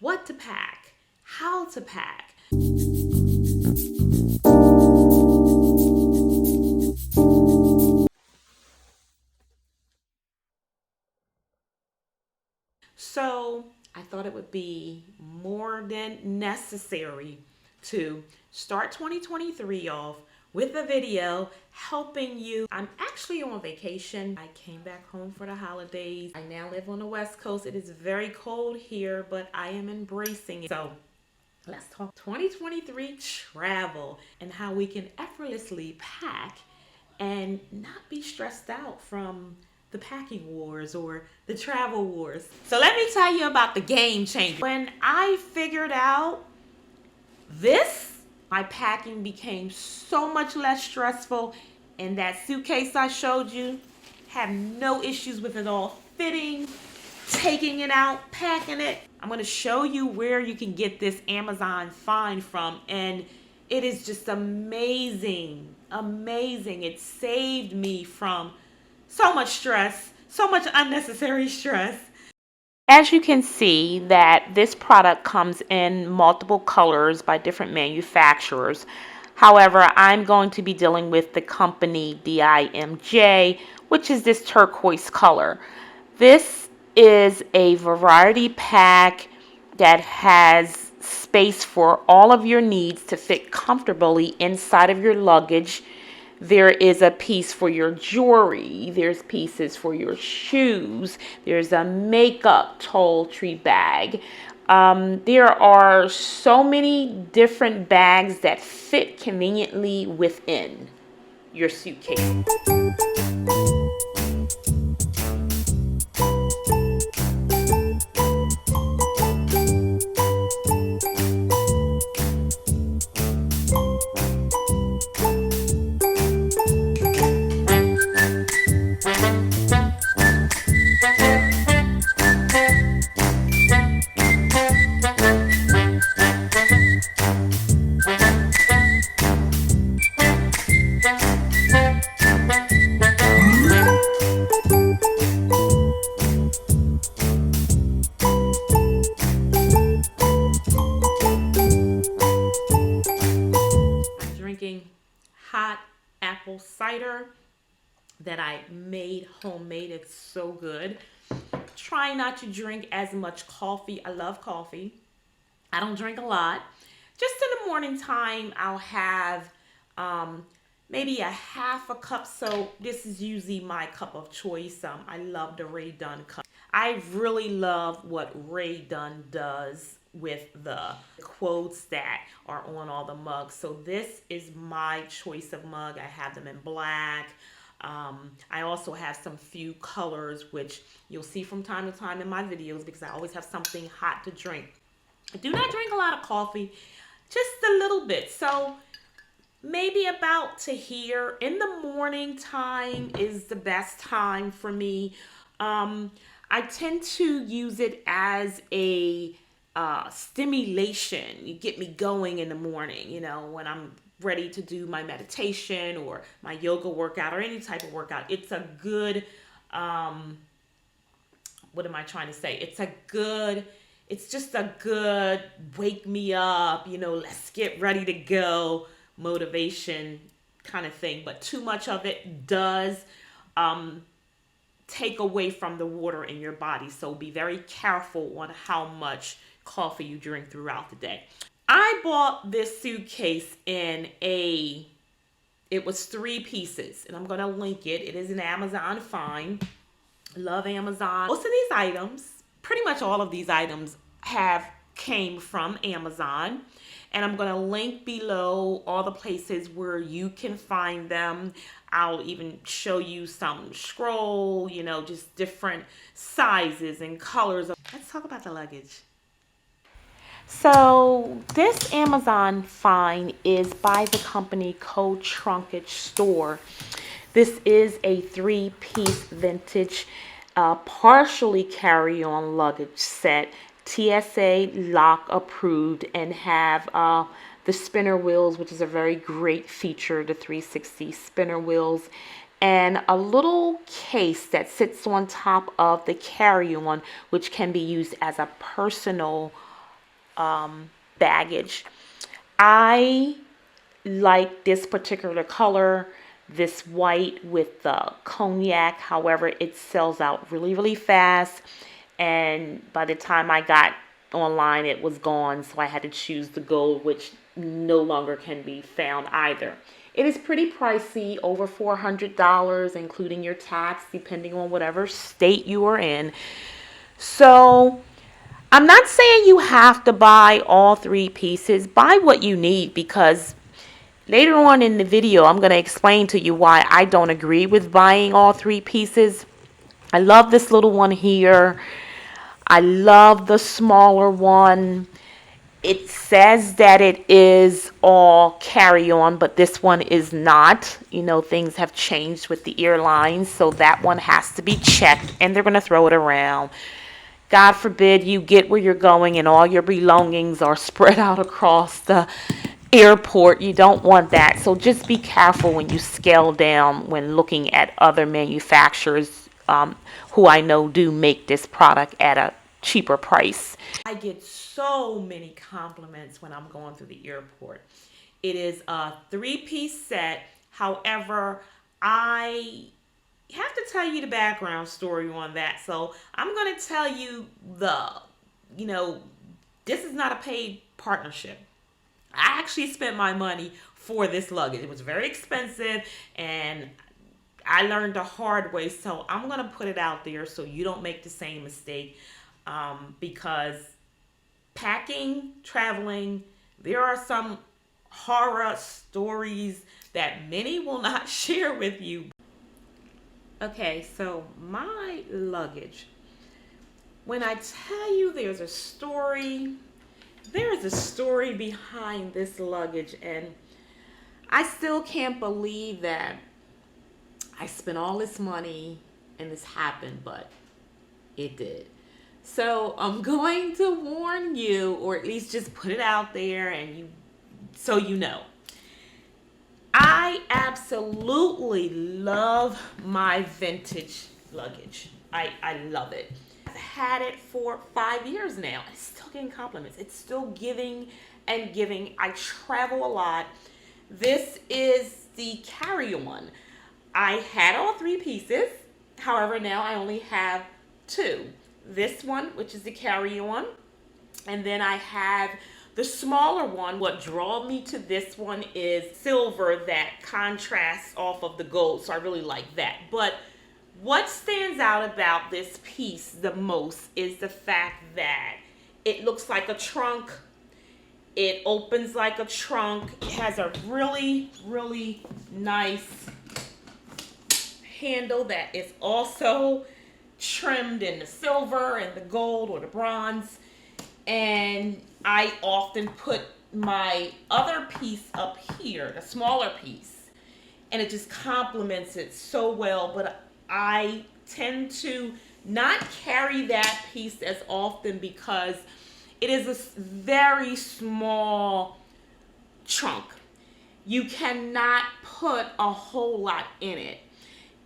what to pack, how to pack. So I thought it would be more than necessary to start 2023 off with a video helping you. I'm actually on vacation. I came back home for the holidays. I now live on the West Coast. It is very cold here, but I am embracing it. So let's talk 2023 travel and how we can effortlessly pack and not be stressed out from the packing wars or the travel wars. So let me tell you about the game changer. When I figured out this, my packing became so much less stressful, and that suitcase I showed you had no issues with it all fitting, taking it out, packing it. I'm going to show you where you can get this Amazon find from, and it is just amazing. It saved me from so much stress, so much unnecessary stress. As you can see that this product comes in multiple colors by different manufacturers. However, I'm going to be dealing with the company DIMJ, which is this turquoise color. This is a variety pack that has space for all of your needs to fit comfortably inside of your luggage. There is a piece for your jewelry. There's pieces for your shoes. There's a makeup toiletry bag. There are so many different bags that fit conveniently within your suitcase. Hot apple cider that I made homemade. It's so good. Try not to drink as much coffee. I love coffee. I don't drink a lot. Just in the morning time, I'll have maybe a half a cup. So this is usually my cup of choice. I love the Ray Dunn cup. I really love what Ray Dunn does with the quotes that are on all the mugs. So this is my choice of mug. I have them in black. I also have some few colors, which you'll see from time to time in my videos because I always have something hot to drink. I do not drink a lot of coffee, just a little bit. So maybe about to here in the morning time is the best time for me. I tend to use it as a stimulation. You get me going in the morning, you know, when I'm ready to do my meditation or my yoga workout or any type of workout. It's a good, what am I trying to say? It's just a good wake me up, you know, let's get ready to go motivation kind of thing. But too much of it does take away from the water in your body. So be very careful on how much coffee you drink throughout the day. I bought this suitcase it was 3 pieces, and I'm going to link it. It is an Amazon find. Love Amazon. Most of these items, pretty much all of these items came from Amazon. And I'm going to link below all the places where you can find them. I'll even show you some scroll, you know, just different sizes and colors. Let's talk about the luggage. So this Amazon find is by the company Trunkage Store. This is a 3-piece vintage partially carry-on luggage set, TSA lock approved, and have the spinner wheels, which is a very great feature, the 360 spinner wheels, and a little case that sits on top of the carry-on, which can be used as a personal baggage. I like this particular color, this white with the cognac. However, it sells out really, really fast. And by the time I got online, it was gone. So I had to choose the gold, which no longer can be found either. It is pretty pricey, over $400, including your tax, depending on whatever state you are in. So I'm not saying you have to buy all three pieces. Buy what you need, because later on in the video, I'm going to explain to you why I don't agree with buying all three pieces. I love this little one here. I love the smaller one. It says that it is all carry-on, but this one is not. You know, things have changed with the airlines, so that one has to be checked, and they're going to throw it around. God forbid you get where you're going and all your belongings are spread out across the airport. You don't want that. So just be careful when you scale down when looking at other manufacturers who I know do make this product at a cheaper price. I get so many compliments when I'm going through the airport. It is a three-piece set. However, I have to tell you the background story on that. So I'm going to tell you this is not a paid partnership. I actually spent my money for this luggage. It was very expensive, and I learned the hard way. So I'm going to put it out there so you don't make the same mistake, because packing, traveling, there are some horror stories that many will not share with you. Okay, so my luggage. When I tell you there's a story behind this luggage, and I still can't believe that I spent all this money and this happened, but it did. So I'm going to warn you, or at least just put it out there so you know. I absolutely love my vintage luggage. I love it. I've had it for 5 years now. It's still getting compliments. It's still giving and giving. I travel a lot. This is the carry-on. I had all three pieces. However, now I only have two. This one, which is the carry-on, and then I have the smaller one. What drew me to this one is silver that contrasts off of the gold, so I really like that. But what stands out about this piece the most is the fact that it looks like a trunk. It opens like a trunk. It has a really, really nice handle that is also trimmed in the silver and the gold or the bronze. And I often put my other piece up here, the smaller piece, and it just complements it so well. But I tend to not carry that piece as often because it is a very small trunk. You cannot put a whole lot in it.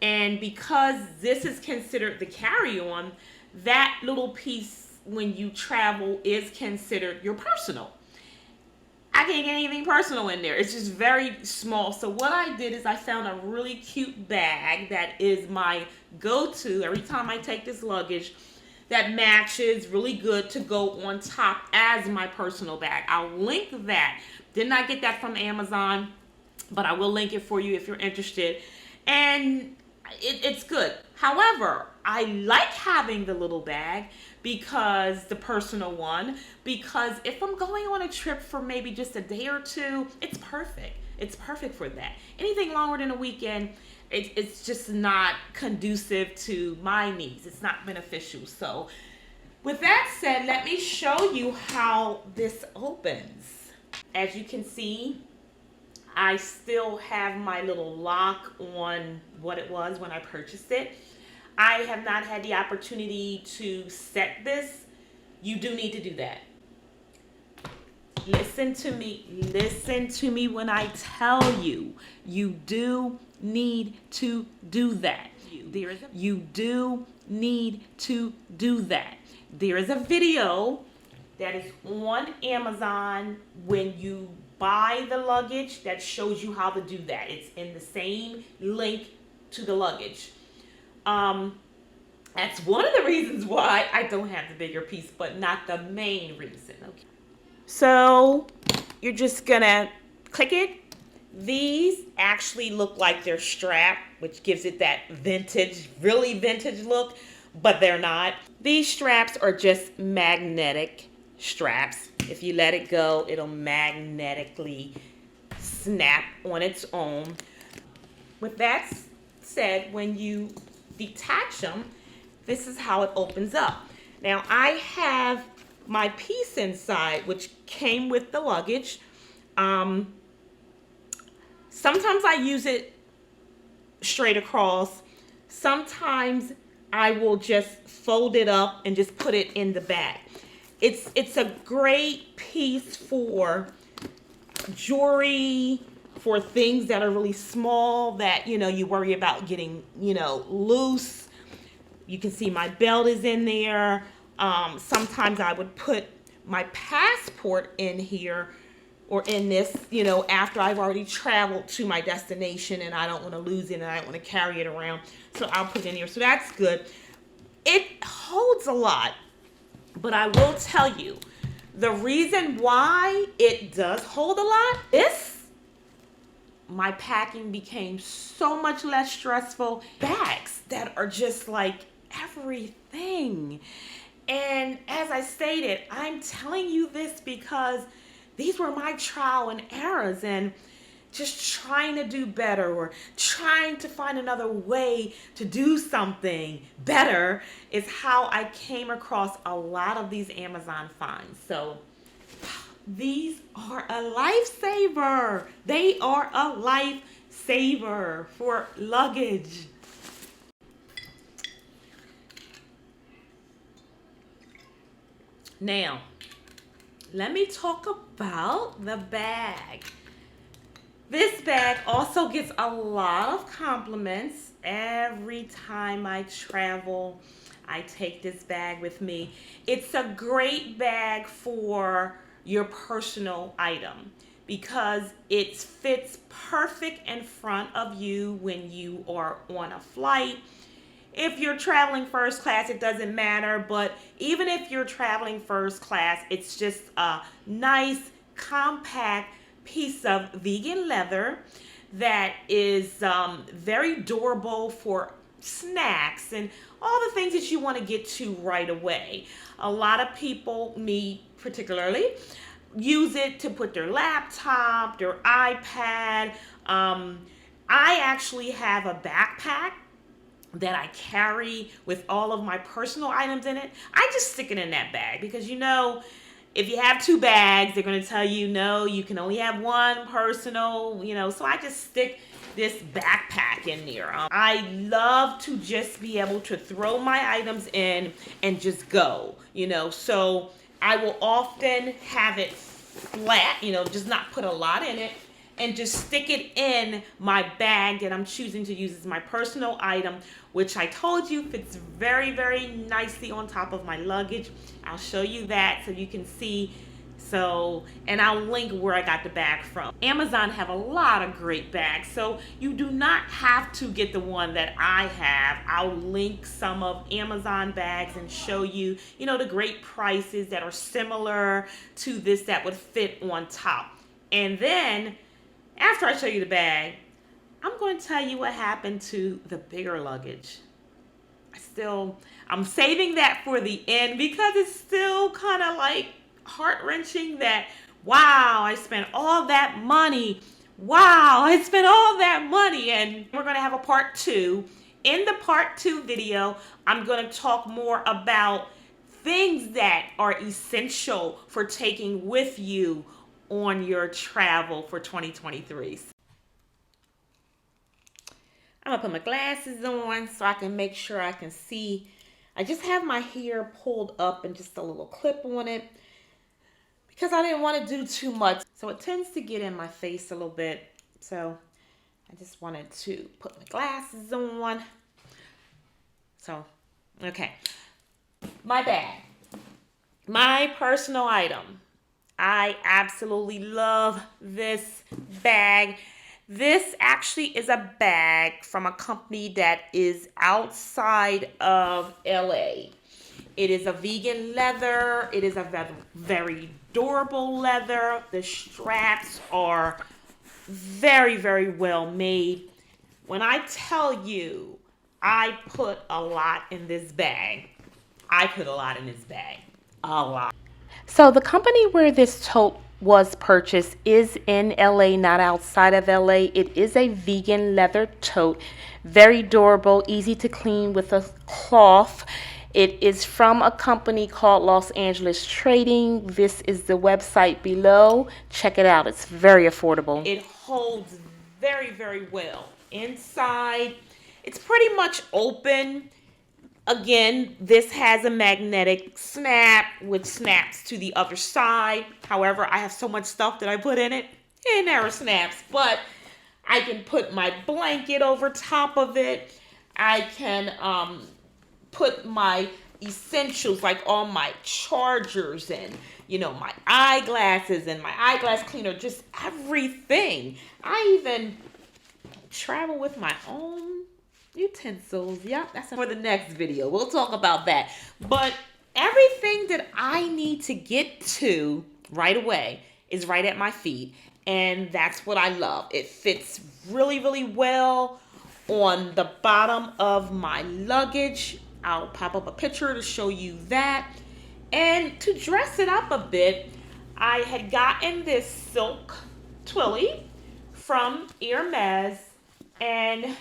And because this is considered the carry-on, that little piece when you travel is considered your personal. I can't get anything personal in there. It's just very small. So what I did is I found a really cute bag that is my go-to every time I take this luggage, that matches really good to go on top as my personal bag. I'll link that. Did not get that from Amazon, but I will link it for you if you're interested. And it's good. However, I like having the little bag, because the personal one, because if I'm going on a trip for maybe just a day or two, it's perfect. It's perfect for that. Anything longer than a weekend, it's just not conducive to my needs. It's not beneficial. So with that said, let me show you how this opens. As you can see, I still have my little lock on what it was when I purchased it. I have not had the opportunity to set this. You do need to do that. Listen to me when I tell you, you do need to do that. You do need to do that. There is a video that is on Amazon. When you buy the luggage, that shows you how to do that. It's in the same link to the luggage. That's one of the reasons why I don't have the bigger piece, but not the main reason. Okay. So you're just gonna click it. These actually look like they're strapped, which gives it that vintage, really vintage look, but they're not. These straps are just magnetic straps. If you let it go, it'll magnetically snap on its own. With that said, when you detach them, this is how it opens up. Now I have my piece inside, which came with the luggage. Sometimes I use it straight across. Sometimes I will just fold it up and just put it in the bag. It's a great piece for jewelry, for things that are really small that, you worry about getting, loose. You can see my belt is in there. Sometimes I would put my passport in here or in this, after I've already traveled to my destination and I don't want to lose it and I don't want to carry it around. So I'll put it in here. So that's good. It holds a lot, but I will tell you, the reason why it does hold a lot is my packing became so much less stressful. Bags that are just like everything. And as I stated, I'm telling you this because these were my trial and errors, and just trying to do better or trying to find another way to do something better is how I came across a lot of these Amazon finds. So these are a lifesaver. They are a lifesaver for luggage. Now, let me talk about the bag. This bag also gets a lot of compliments. Every time I travel, I take this bag with me. It's a great bag for your personal item because it fits perfect in front of you when you are on a flight. If you're traveling first class, it doesn't matter, but even if you're traveling first class, it's just a nice, compact piece of vegan leather that is very durable for snacks and all the things that you want to get to right away. A lot of people, me particularly, use it to put their laptop, their iPad. I actually have a backpack that I carry with all of my personal items in it. I just stick it in that bag because if you have two bags, they're going to tell you no, you can only have one personal, so I just stick this backpack in there. I love to just be able to throw my items in and just go, so I will often have it flat, just not put a lot in it, and just stick it in my bag that I'm choosing to use as my personal item, which I told you fits very, very nicely on top of my luggage. I'll show you that so you can see. And I'll link where I got the bag from. Amazon have a lot of great bags, so you do not have to get the one that I have. I'll link some of Amazon bags and show you, the great prices that are similar to this that would fit on top. And then after I show you the bag, I'm going to tell you what happened to the bigger luggage. I'm saving that for the end because it's still kind of like heart-wrenching that, wow, I spent all that money. Wow, I spent all that money. And we're going to have a part 2. In the part 2 video, I'm going to talk more about things that are essential for taking with you on your travel for 2023. I'm gonna put my glasses on so I can make sure I can see. I just have my hair pulled up and just a little clip on it because I didn't want to do too much. So it tends to get in my face a little bit. So I just wanted to put my glasses on. So, okay. My bag. My personal item. I absolutely love this bag. This actually is a bag from a company that is outside of LA. It is a vegan leather. It is a very durable leather. The straps are very, very well made. When I tell you I put a lot in this bag, I put a lot in this bag. A lot. So the company where this tote was purchased is in LA, not outside of LA. It is a vegan leather tote, very durable, easy to clean with a cloth. It is from a company called Los Angeles Trading. This is the website below. Check it out. It's very affordable. It holds very, very well. Inside, it's pretty much open. Again, this has a magnetic snap, which snaps to the other side. However, I have so much stuff that I put in it, it never snaps. But I can put my blanket over top of it. I can put my essentials like all my chargers and my eyeglasses and my eyeglass cleaner, just everything. I even travel with my own utensils. Yep, that's for the next video. We'll talk about that. But everything that I need to get to right away is right at my feet. And that's what I love. It fits really, really well on the bottom of my luggage. I'll pop up a picture to show you that. And to dress it up a bit, I had gotten this silk twilly from Hermes, and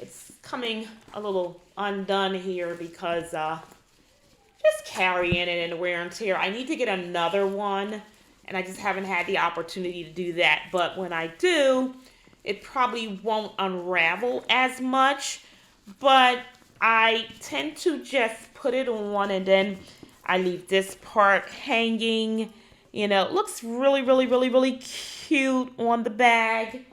it's coming a little undone here because just carrying it and wear and tear. I need to get another one, and I just haven't had the opportunity to do that. But when I do, it probably won't unravel as much. But I tend to just put it on, and then I leave this part hanging. It looks really, really, really, really cute on the bag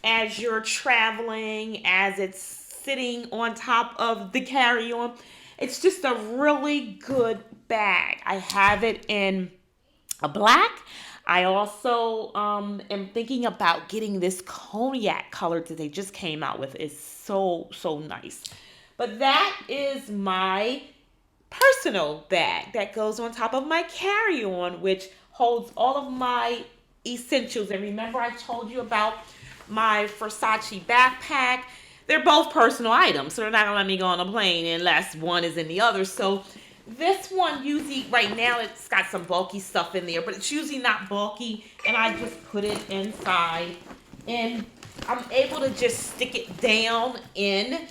as you're traveling, as it's sitting on top of the carry-on. It's just a really good bag. I have it in a black. I also am thinking about getting this cognac color that they just came out with. It's so, so nice. But that is my personal bag that goes on top of my carry-on, which holds all of my essentials. And remember, I told you about my Versace backpack. They're both personal items, so they're not gonna let me go on a plane unless one is in the other. So this one usually, right now, it's got some bulky stuff in there, but it's usually not bulky, and I just put it inside, and I'm able to just stick it down in,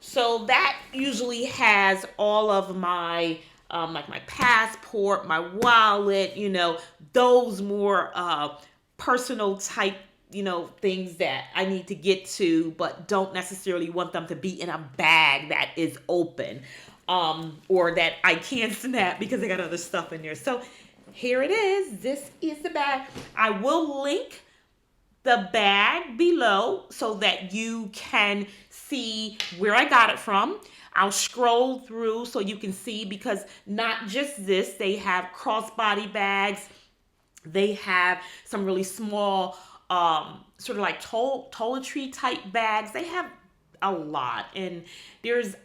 so that usually has all of my like my passport, my wallet, those more personal type things that I need to get to, but don't necessarily want them to be in a bag that is open, or that I can't snap because I got other stuff in there. So here it is. This is the bag. I will link the bag below so that you can see where I got it from. I'll scroll through so you can see, because not just this, they have crossbody bags. They have some really small, sort of like toiletry type bags. They have a lot. And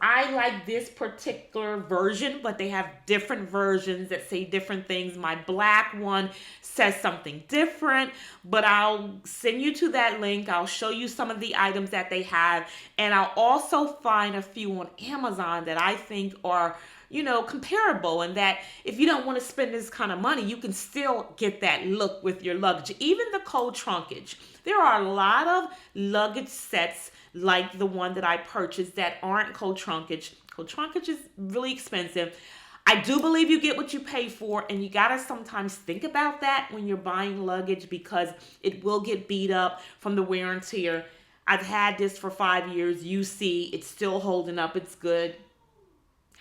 I like this particular version, but they have different versions that say different things. My black one says something different, but I'll send you to that link. I'll show you some of the items that they have. And I'll also find a few on Amazon that I think are comparable, and that if you don't want to spend this kind of money, you can still get that look with your luggage. Even the cold trunkage. There are a lot of luggage sets like the one that I purchased that aren't cold trunkage. Cold trunkage is really expensive. I do believe you get what you pay for, and you gotta sometimes think about that when you're buying luggage, because it will get beat up from the wear and tear. I've had this for 5 years. You see, it's still holding up. It's good.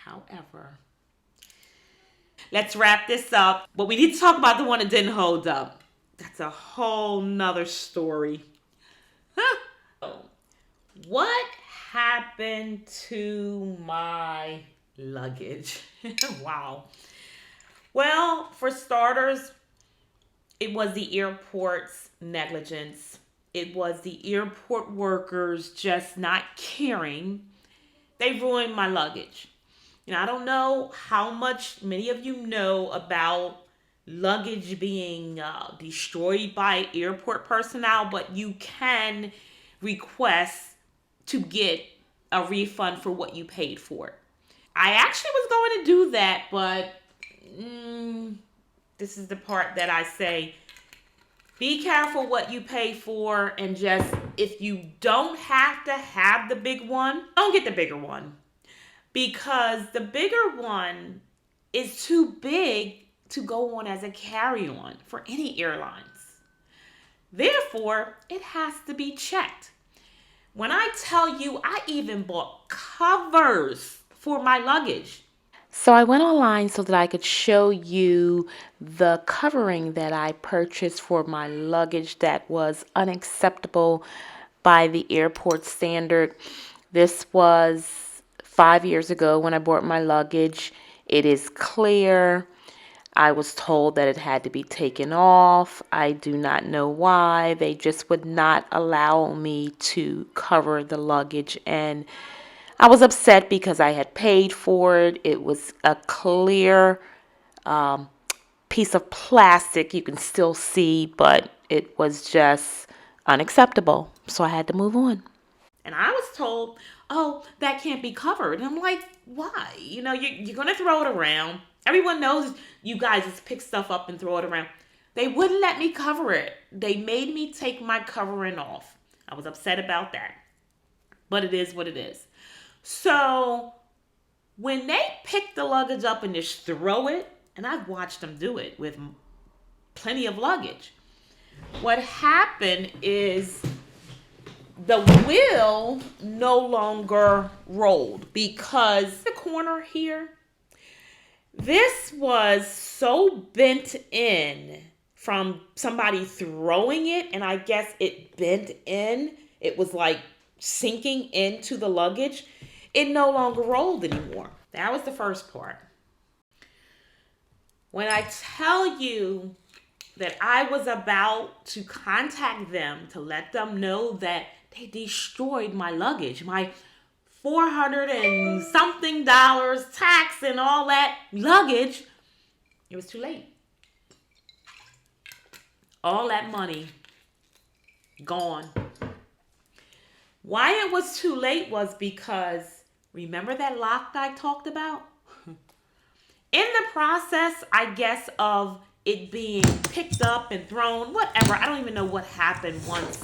However, let's wrap this up. But we need to talk about the one that didn't hold up. That's a whole nother story. What happened to my luggage? Wow. Well, for starters, it was the airport's negligence. It was the airport workers just not caring. They ruined my luggage. I don't know how much many of you know about luggage being destroyed by airport personnel, but you can request to get a refund for what you paid for it. I actually was going to do that, but this is the part that I say be careful what you pay for, and just if you don't have to have the big one, don't get the bigger one, because the bigger one is too big to go on as a carry-on for any airlines. Therefore, it has to be checked. When I tell you, I even bought covers for my luggage. So I went online so that I could show you the covering that I purchased for my luggage that was unacceptable by the airport standard. This was 5 years ago when I bought my luggage. It is clear. I was told that it had to be taken off. I do not know why. They just would not allow me to cover the luggage, and I was upset because I had paid for it. It was a clear piece of plastic you can still see, but it was just unacceptable. So I had to move on. And I was told, oh, that can't be covered. And I'm like, why? You're going to throw it around. Everyone knows you guys just pick stuff up and throw it around. They wouldn't let me cover it. They made me take my covering off. I was upset about that. But it is what it is. So when they pick the luggage up and just throw it, and I've watched them do it with plenty of luggage, what happened is the wheel no longer rolled because the corner here, this was so bent in from somebody throwing it, and I guess it bent in. It was like sinking into the luggage. It no longer rolled anymore. That was the first part. When I tell you that I was about to contact them to let them know that they destroyed my luggage, my 400 and something dollars, tax and all that luggage, it was too late. All that money gone. Why it was too late was because, remember that lock that I talked about? In the process, I guess, of it being picked up and thrown, whatever, I don't even know what happened once.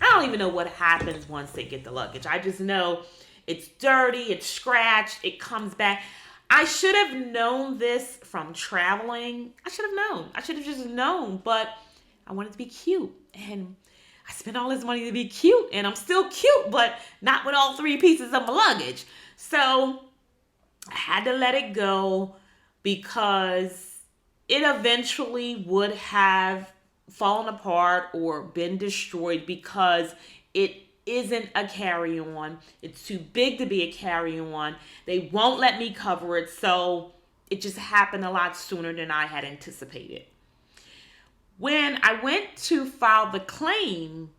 I don't even know what happens once they get the luggage. I just know it's dirty, it's scratched, it comes back. I should have known this from traveling. I should have known. I should have just known, but I wanted to be cute. And I spent all this money to be cute, and I'm still cute, but not with all 3 pieces of my luggage. So I had to let it go because it eventually would have fallen apart or been destroyed because it isn't a carry-on. It's too big to be a carry-on. They won't let me cover it, so it just happened a lot sooner than I had anticipated. When I went to file the claim,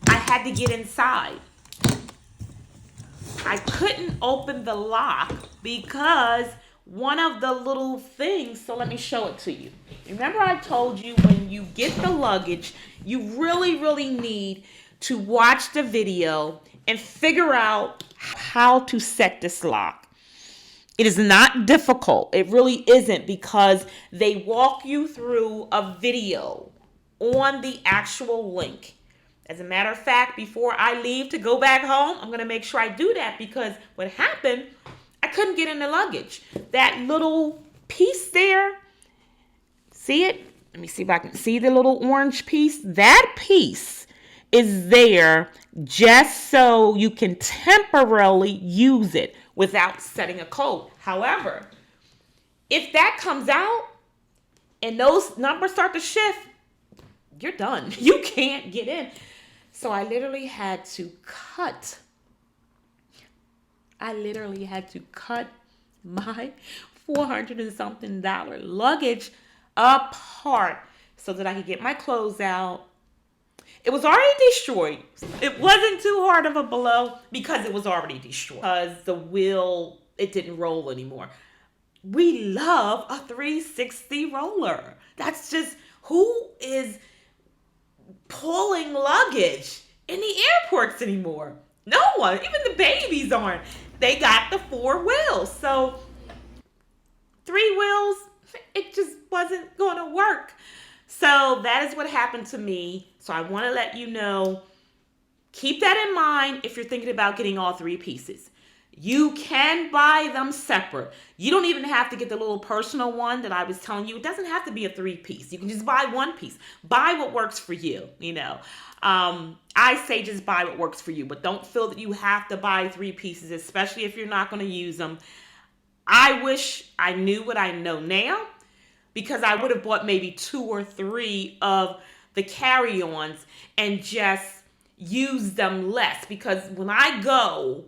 I had to get inside. I couldn't open the lock because one of the little things, so let me show it to you. Remember I told you when you get the luggage, you really need to watch the video and figure out how to set this lock. It is not difficult. It really isn't, because they walk you through a video on the actual link. As a matter of fact, before I leave to go back home, I'm going to make sure I do that, because what happened, I couldn't get in the luggage. That little piece there, see it? Let me see if I can see the little orange piece. That piece is there just so you can temporarily use it without setting a code. However, if that comes out and those numbers start to shift, you're done. You can't get in. So I literally had to cut my $400 and something luggage apart so that I could get my clothes out. It was already destroyed. It wasn't too hard of a blow because it was already destroyed. Because the wheel, it didn't roll anymore. We love a 360 roller. That's just, who is pulling luggage in the airports anymore? No one. Even the babies aren't. They got the 4 wheels. So 3 wheels, it just wasn't going to work. So that is what happened to me. So I want to let you know, keep that in mind if you're thinking about getting all 3 pieces. You can buy them separate. You don't even have to get the little personal one that I was telling you. It doesn't have to be a 3-piece. You can just buy 1 piece. Buy what works for you, you know. I say just buy what works for you, but don't feel that you have to buy 3 pieces, especially if you're not going to use them. I wish I knew what I know now, because I would have bought maybe 2 or 3 of the carry-ons and just use them less. Because when I go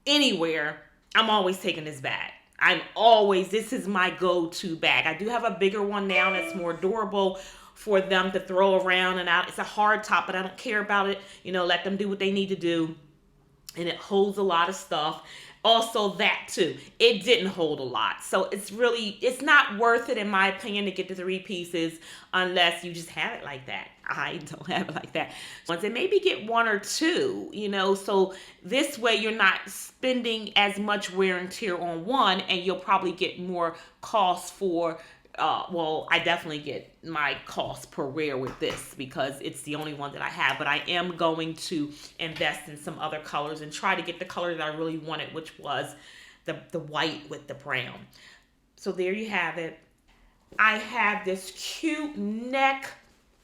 anywhere, I'm always taking this bag. This is my go-to bag. I do have a bigger one now that's more durable for them to throw around and out. It's a hard top, but I don't care about it. You know, let them do what they need to do. And it holds a lot of stuff. Also that too, it didn't hold a lot. So it's not worth it in my opinion to get the 3 pieces unless you just have it like that. I don't have it like that. Once and maybe get 1 or 2, you know, so this way you're not spending as much wear and tear on one, and you'll probably get more cost for I definitely get my cost per wear with this because it's the only one that I have. But I am going to invest in some other colors and try to get the color that I really wanted, which was the white with the brown. So there you have it. I have this cute neck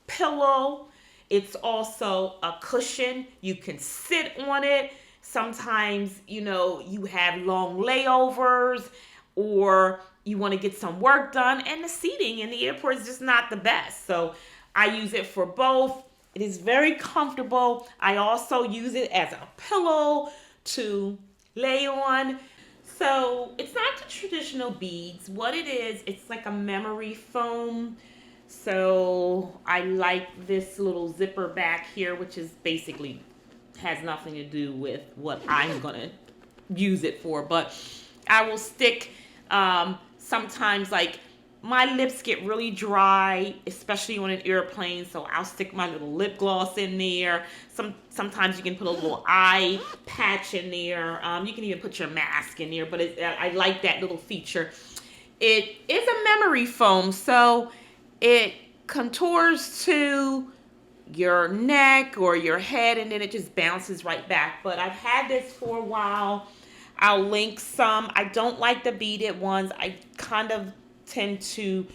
pillow. It's also a cushion. You can sit on it. Sometimes, you know, you have long layovers or you want to get some work done, and the seating in the airport is just not the best. So I use it for both. It is very comfortable. I also use it as a pillow to lay on. So it's not the traditional beads. What it is, it's like a memory foam. So I like this little zipper back here, which is basically has nothing to do with what I'm going to use it for. But I will stick sometimes, like, my lips get really dry, especially on an airplane, so I'll stick my little lip gloss in there. Sometimes you can put a little eye patch in there. You can even put your mask in there, but I like that little feature. It is a memory foam, so it contours to your neck or your head, and then it just bounces right back. But I've had this for a while. I'll link some. I don't like the beaded ones. I kind of tend to,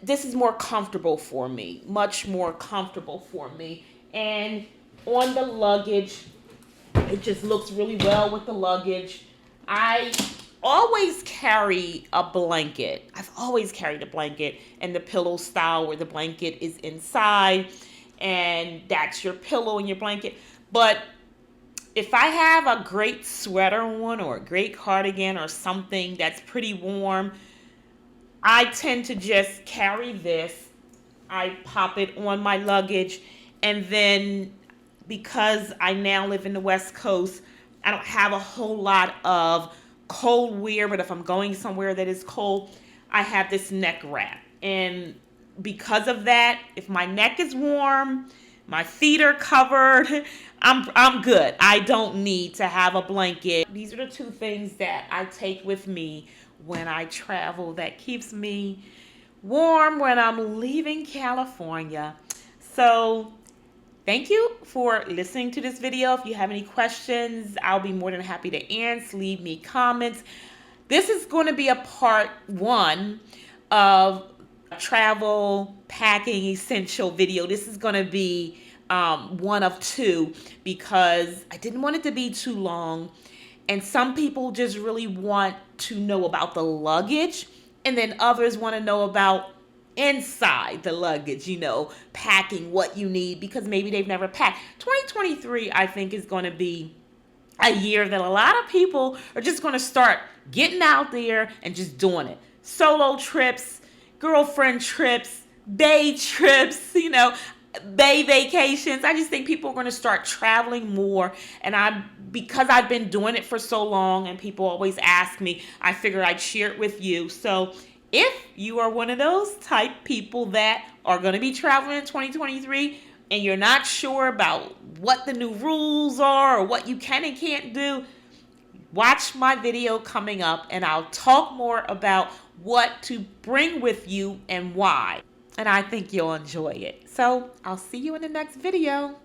this is more comfortable for me, much more comfortable for me. And on the luggage, it just looks really well with the luggage. I always carry a blanket. I've always carried a blanket and the pillow style where the blanket is inside and that's your pillow and your blanket. But if I have a great sweater on or a great cardigan or something that's pretty warm, I tend to just carry this. I pop it on my luggage, and then because I now live in the West Coast, I don't have a whole lot of cold wear, but if I'm going somewhere that is cold, I have this neck wrap. And because of that, if my neck is warm, my feet are covered, I'm good. I don't need to have a blanket. These are the 2 things that I take with me when I travel that keeps me warm when I'm leaving California. So thank you for listening to this video. If you have any questions, I'll be more than happy to answer. Leave me comments. This is going to be a part 1 of travel packing essential video. This is going to be 1 of 2 because I didn't want it to be too long, and some people just really want to know about the luggage, and then others want to know about inside the luggage, you know, packing what you need because maybe they've never packed. 2023 I think is going to be a year that a lot of people are just going to start getting out there and just doing it. Solo trips, girlfriend trips, bay trips, bay vacations. I just think people are going to start traveling more. And because I've been doing it for so long and people always ask me, I figured I'd share it with you. So if you are one of those type people that are going to be traveling in 2023 and you're not sure about what the new rules are or what you can and can't do, watch my video coming up and I'll talk more about what to bring with you and why. And I think you'll enjoy it. So I'll see you in the next video.